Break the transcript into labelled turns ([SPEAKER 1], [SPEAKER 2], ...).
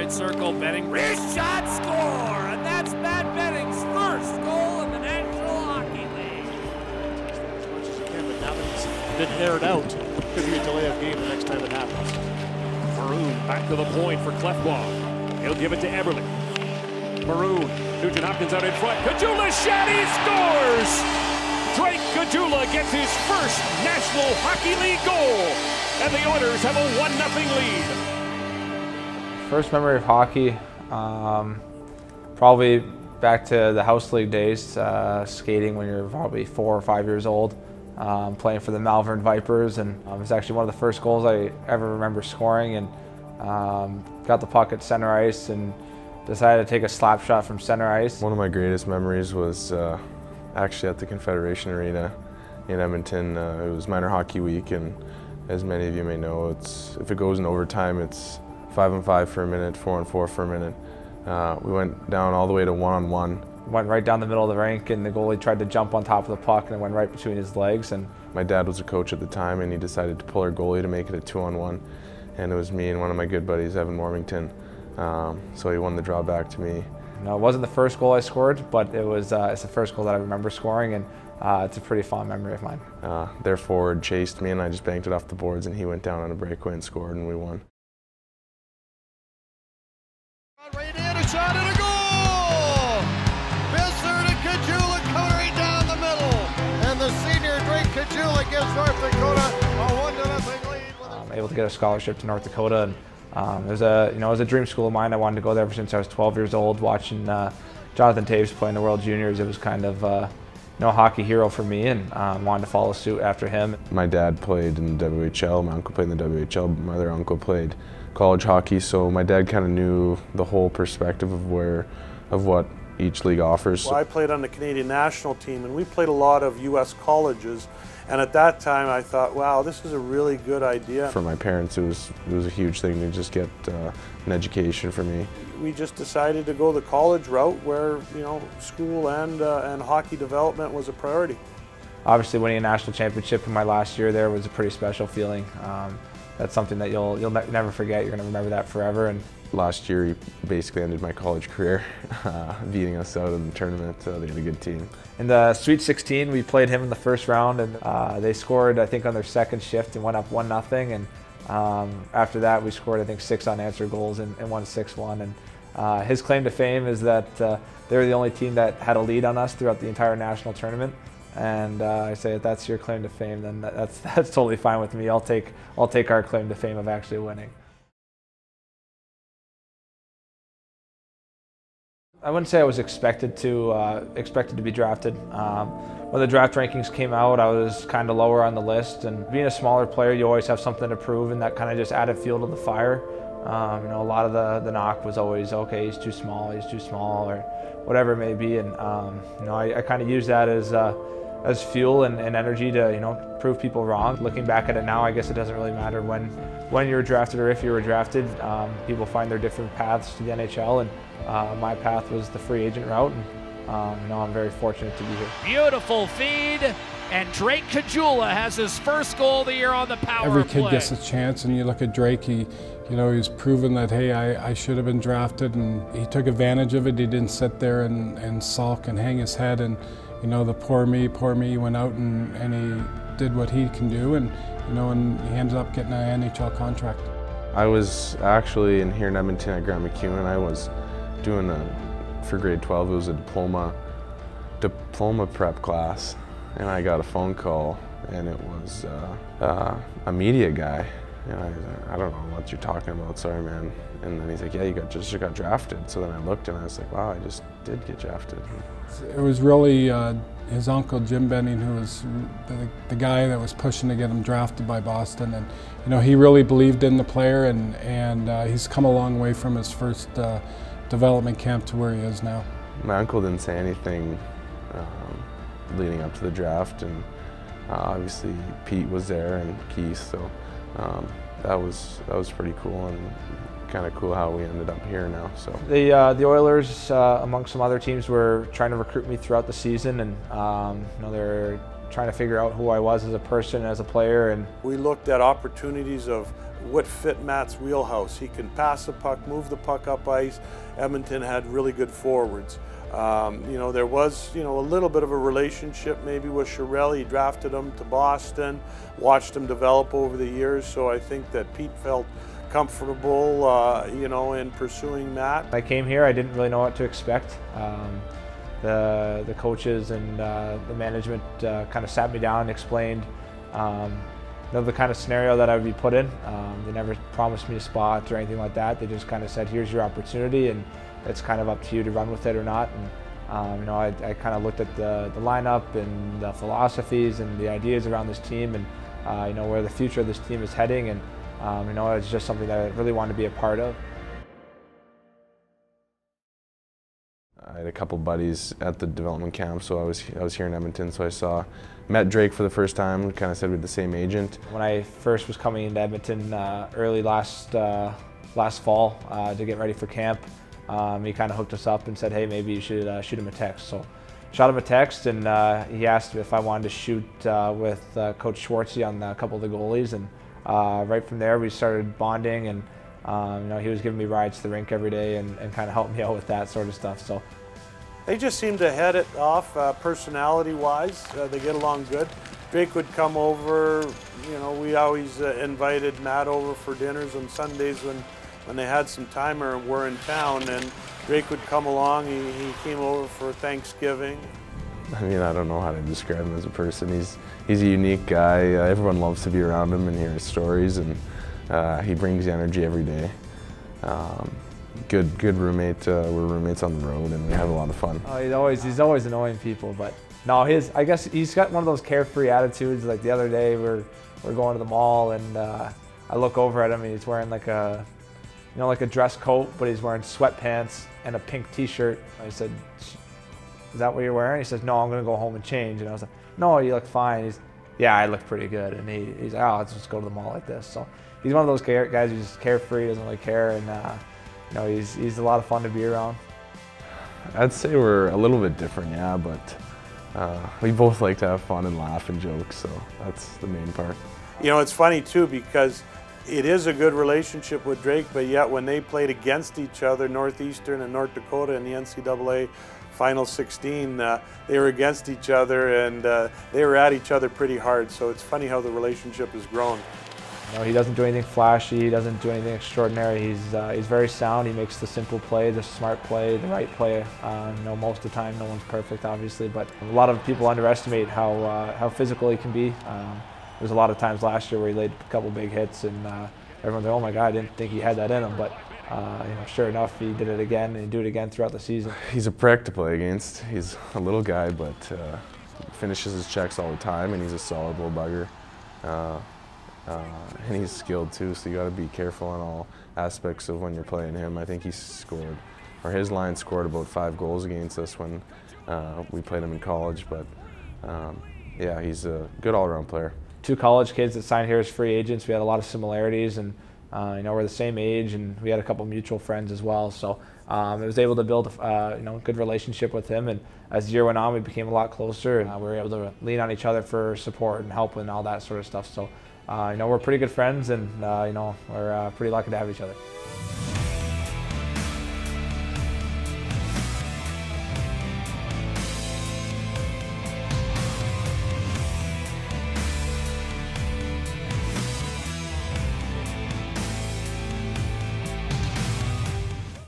[SPEAKER 1] right circle. Benning, wrist shot, score! And that's Matt Benning's first goal in the National Hockey League.
[SPEAKER 2] As much as you can, but now that he's been aired out, could be a delay of game the next time it happens.
[SPEAKER 3] Maroon back to the point for Clefbaum. He'll give it to Eberle. Maroon, Nugent Hopkins out in front. Caggiula shot, he scores! Drake Caggiula gets his first National Hockey League goal, and the Oilers have a 1-0 lead.
[SPEAKER 4] First memory of hockey, probably back to the house league days, skating when you're probably 4 or 5 years old, playing for the Malvern Vipers, and it was actually one of the first goals I ever remember scoring, and got the puck at center ice and decided to take a slap shot from center ice.
[SPEAKER 5] One of my greatest memories was actually at the Confederation Arena in Edmonton. It was minor hockey week, and as many of you may know, if it goes in overtime, it's 5-on-5 for a minute, 4-on-4 for a minute. We went down all the way to 1-on-1.
[SPEAKER 4] Went right down the middle of the rink, and the goalie tried to jump on top of the puck and it went right between his legs. And
[SPEAKER 5] my dad was a coach at the time, and he decided to pull our goalie to make it a 2-on-1. And it was me and one of my good buddies, Evan Mormington. So he won the draw back to me.
[SPEAKER 4] No, it wasn't the first goal I scored, but it's the first goal that I remember scoring, and it's a pretty fond memory of mine.
[SPEAKER 5] Their forward chased me, and I just banked it off the boards, and he went down on a breakaway and scored, and we won.
[SPEAKER 6] Right in, a shot and a goal! Bissard and Caggiula countering down the middle, and the senior Drake Caggiula gives North Dakota a 1-0 lead.
[SPEAKER 4] I'm able to get a scholarship to North Dakota, and it was a dream school of mine. I wanted to go there ever since I was 12 years old. Watching Jonathan Toews play in the World Juniors, it was kind of a hockey hero for me, and wanted to follow suit after him.
[SPEAKER 5] My dad played in the WHL, my uncle played in the WHL, my other uncle played college hockey, so my dad kind of knew the whole perspective of what each league offers.
[SPEAKER 7] Well, I played on the Canadian national team, and we played a lot of U.S. colleges. And at that time, I thought, wow, this is a really good idea.
[SPEAKER 5] For my parents, it was a huge thing to just get an education for me.
[SPEAKER 7] We just decided to go the college route, where school and hockey development was a priority.
[SPEAKER 4] Obviously, winning a national championship in my last year there was a pretty special feeling. That's something that you'll never forget. You're going to remember that forever. And
[SPEAKER 5] last year, he basically ended my college career, beating us out in the tournament. They had a good team.
[SPEAKER 4] In the Sweet 16, we played him in the first round, and they scored, I think, on their second shift and went up 1-0. And after that, we scored, I think, 6 unanswered goals and won 6-1. And his claim to fame is that they were the only team that had a lead on us throughout the entire national tournament. And I say if that's your claim to fame, then that's totally fine with me. I'll take our claim to fame of actually winning. I wouldn't say I was expected to be drafted. When the draft rankings came out, I was kind of lower on the list, and being a smaller player, you always have something to prove, and that kind of just added fuel to the fire. A lot of the knock was always, okay, he's too small, or whatever it may be, and I kind of use that as fuel and energy to prove people wrong. Looking back at it now, I guess it doesn't really matter when you were drafted or if you were drafted. People find their different paths to the NHL, and my path was the free agent route, and I'm very fortunate to be here.
[SPEAKER 1] Beautiful feed, and Drake Caggiula has his first goal of the year on the power play.
[SPEAKER 8] Every kid gets a chance, and you look at Drake, he's proven that, hey, I should have been drafted, and he took advantage of it. He didn't sit there and sulk and hang his head, and the poor me, went out and he did what he can do, and he ended up getting an NHL contract.
[SPEAKER 5] I was actually here in Edmonton at Grant MacEwan. I was doing for grade 12, it was a diploma prep class, and I got a phone call, and it was a media guy, and I don't know what you're talking about, sorry man. And then he's like, yeah, you just got drafted. So then I looked and I was like, wow, I just did get drafted.
[SPEAKER 8] It was really his uncle Jim Benning, who was the guy that was pushing to get him drafted by Boston, and he really believed in the player, and he's come a long way from his first development camp to where he is now.
[SPEAKER 5] My uncle didn't say anything leading up to the draft, and obviously Pete was there and Keith, so that was pretty cool, and kind of cool how we ended up here now. So
[SPEAKER 4] the Oilers, among some other teams, were trying to recruit me throughout the season, and they're trying to figure out who I was as a person, as a player. And
[SPEAKER 7] we looked at opportunities of what fit Matt's wheelhouse. He can pass the puck, move the puck up ice. Edmonton had really good forwards. You know, there was, you know, a little bit of a relationship maybe with Chiarelli. He drafted him to Boston, watched him develop over the years, so I think that Pete felt comfortable, you know, in pursuing Matt.
[SPEAKER 4] I came here, I didn't really know what to expect. The coaches and the management kind of sat me down and explained the kind of scenario that I would be put in. They never promised me a spot or anything like that. They just kind of said, here's your opportunity, and it's kind of up to you to run with it or not. And you know, I kind of looked at the lineup and the philosophies and the ideas around this team, and you know, where the future of this team is heading, and you know, it's just something that I really wanted to be a part of.
[SPEAKER 5] I had a couple buddies at the development camp, so I was here in Edmonton, so met Drake for the first time. We kind of said we had the same agent.
[SPEAKER 4] When I first was coming into Edmonton early last fall to get ready for camp, he kind of hooked us up and said, hey, maybe you should shoot him a text. So shot him a text, and he asked if I wanted to shoot with Coach Schwartzy on a couple of the goalies, and right from there we started bonding, and you know, he was giving me rides to the rink every day and kind of helping me out with that sort of stuff. So
[SPEAKER 7] they just seemed to head it off personality-wise. They get along good. Drake would come over. You know, we always invited Matt over for dinners on Sundays when they had some time or were in town, and Drake would come along. He came over for Thanksgiving.
[SPEAKER 5] I mean, I don't know how to describe him as a person. He's a unique guy. Everyone loves to be around him and hear his stories, and he brings energy every day. Good roommate. We're roommates on the road, and we have a lot of fun.
[SPEAKER 4] Oh, he's always annoying people, but no, I guess he's got one of those carefree attitudes. Like the other day, we're going to the mall, and I look over at him, and he's wearing like a dress coat, but he's wearing sweatpants and a pink T-shirt. I said, "Is that what you're wearing?" He says, "No, I'm gonna go home and change." And I was like, "No, you look fine." Yeah, I look pretty good. And he's like, "Oh, let's just go to the mall like this." So he's one of those guys who's just carefree, doesn't really care, and you know, he's a lot of fun to be around.
[SPEAKER 5] I'd say we're a little bit different, yeah, but we both like to have fun and laugh and joke, so that's the main part.
[SPEAKER 7] You know, it's funny too, because it is a good relationship with Drake, but yet when they played against each other, Northeastern and North Dakota in the NCAA Final 16, they were against each other, and they were at each other pretty hard, so it's funny how the relationship has grown.
[SPEAKER 4] You know, he doesn't do anything flashy, he doesn't do anything extraordinary. He's very sound. He makes the simple play, the smart play, the right play. You know, most of the time, no one's perfect, obviously, but a lot of people underestimate how physical he can be. There's a lot of times last year where he laid a couple big hits, and everyone's like, "Oh my God, I didn't think he had that in him." But you know, sure enough, he did it again, and he'd do it again throughout the season.
[SPEAKER 5] He's a prick to play against. He's a little guy, but finishes his checks all the time, and he's a solid little bugger. And he's skilled too, so you got to be careful on all aspects of when you're playing him. I think his line scored about 5 goals against us when we played him in college, but yeah, he's a good all-around player. 2 college kids that signed here as free agents. We had a lot of similarities, and you know, we're the same age, and we had a couple mutual friends as well. So I was able to build you know, a good relationship with him, and as the year went on, we became a lot closer, and we were able to lean on each other for support and help and all that sort of stuff. So you know, we're pretty good friends, and you know, we're pretty lucky to have each other.